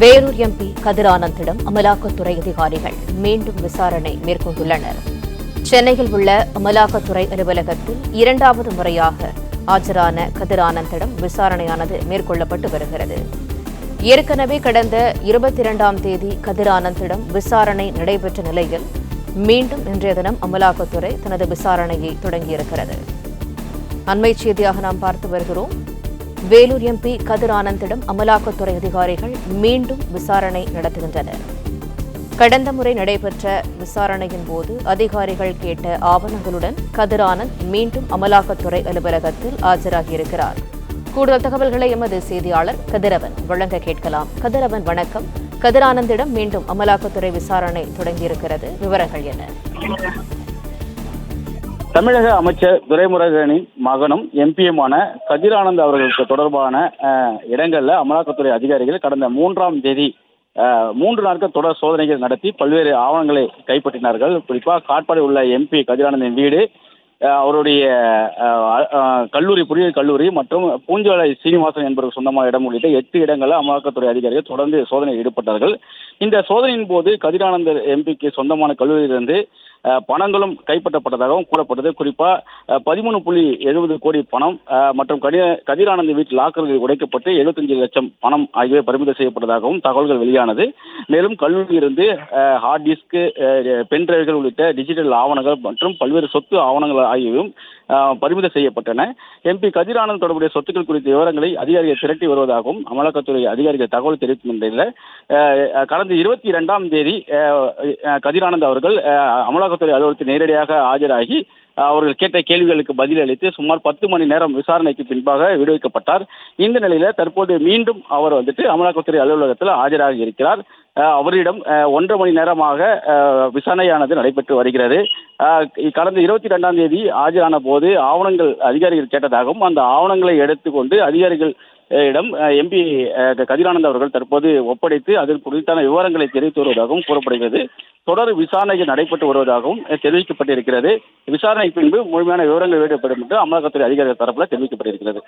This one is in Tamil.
வேலூர் எம்பி கதிர் ஆனந்திடம் அமலாக்கத்துறை அதிகாரிகள் மீண்டும் விசாரணை மேற்கொண்டுள்ளனர். சென்னையில் உள்ள அமலாக்கத்துறை அலுவலகத்தில் இரண்டாவது முறையாக ஆஜரான கதிர் ஆனந்திடம் விசாரணையானது மேற்கொள்ளப்பட்டு வருகிறது. ஏற்கனவே கடந்த 22ஆம் தேதி கதிர் ஆனந்திடம் விசாரணை நடைபெற்ற நிலையில் மீண்டும் இன்றைய தினம் அமலாக்கத்துறை தனது விசாரணையை தொடங்கியிருக்கிறது. அண்மை செய்தியாக நாம் பார்த்து வருகிறோம். வேலூர் எம்பி கதிர் ஆனந்திடம் அமலாக்கத்துறை அதிகாரிகள் மீண்டும் விசாரணை நடத்துகின்றனர். கடந்த முறை நடைபெற்ற விசாரணையின் போது அதிகாரிகள் கேட்ட ஆவணங்களுடன் கதிர் ஆனந்த் மீண்டும் அமலாக்கத்துறை அலுவலகத்தில் ஆஜராகியிருக்கிறார். கூடுதல் தகவல்களை எமது செய்தியாளர் கதிரவன் வழங்க கேட்கலாம். கதிரவன், வணக்கம். கதிர் ஆனந்திடம் மீண்டும் அமலாக்கத்துறை விசாரணை தொடங்கியிருக்கிறது. விவரங்கள் என்ன? தமிழக அமைச்சர் துரைமுருகனின் மகனும் எம்பியுமான கதிர் ஆனந்த் அவர்களுக்கு தொடர்பான இடங்களில் அமலாக்கத்துறை அதிகாரிகள் கடந்த 3ஆம் தேதி 3 நாட்கள் தொடர் சோதனைகள் நடத்தி பல்வேறு ஆவணங்களை கைப்பற்றினார்கள். குறிப்பாக காட்பாடி உள்ள எம்பி கதிர் ஆனந்தின் வீடு, அவருடைய கல்லூரி, பொறியியல் கல்லூரி மற்றும் பூஞ்சோலை சீனிவாசன் என்பவருக்கு சொந்தமான இடம் உள்ளிட்ட 8 இடங்களில் அமலாக்கத்துறை அதிகாரிகள் தொடர்ந்து சோதனையில் ஈடுபட்டார்கள். இந்த சோதனையின் போது கதிர் ஆனந்த் எம்பிக்கு சொந்தமான கல்லூரியிலிருந்து பணங்களும் கைப்பற்றப்பட்டதாகவும் கூறப்பட்டது. குறிப்பாக 13.70 கோடி பணம் மற்றும் கதிர் ஆனந்த் வீட்டு லாக்கர்கள் உடைக்கப்பட்டு 75 லட்சம் பணம் ஆகியவை பறிமுதல் செய்யப்பட்டதாகவும் தகவல்கள் வெளியானது. மேலும் கல்லூரியிலிருந்து ஹார்ட் டிஸ்க், பென்டிரைவ்கள் உள்ளிட்ட டிஜிட்டல் ஆவணங்கள் மற்றும் பல்வேறு சொத்து ஆவணங்கள் ஆகியவையும் பறிமுதல் செய்யப்பட்டன. எம்பி கதிர் ஆனந்த் தொடர்புடைய சொத்துக்கள் குறித்த விவரங்களை அதிகாரிகள் திரட்டி வருவதாகவும் அமலாக்கத்துறை அதிகாரிகள் தகவல் தெரிவிக்கும் நிலையில் கடந்த 22ஆம் தேதி கதிர் ஆனந்த் அவர்கள் அமலாக்கத்துறை அலுவலகத்தில் நேரடியாக ஆஜராகி அவர்கள் கேட்ட கேள்விகளுக்கு பதிலளித்து சுமார் 10 மணி நேரம் விசாரணைக்கு பின்பாக விடுவிக்கப்பட்டார். இந்த நிலையில தற்போது மீண்டும் அவர் அமலாக்கத்துறை அலுவலகத்தில் ஆஜராகி இருக்கிறார். அவரிடம் 1.5 மணி நேரமாக விசாரணையானது நடைபெற்று வருகிறது. கடந்த 22ஆம் தேதி ஆஜரான போது ஆவணங்கள் அதிகாரிகள் கேட்டதாகவும் அந்த ஆவணங்களை எடுத்துக்கொண்டு அதிகாரிகள் எம்பி கதிர் ஆனந்த் அவர்கள் தற்போது ஒப்படைத்து அதற்கு குறித்தான விவரங்களை தெரிவித்து வருவதாகவும் கூறப்படுகிறது. தொடர் விசாரணைகள் நடைபெற்று வருவதாகவும் தெரிவிக்கப்பட்டிருக்கிறது. விசாரணைக்கு பின்பு முழுமையான விவரங்கள் வெளியிடப்படும் என்று அமலாக்கத்துறை அதிகாரிகள் தரப்பில் தெரிவிக்கப்பட்டிருக்கிறது.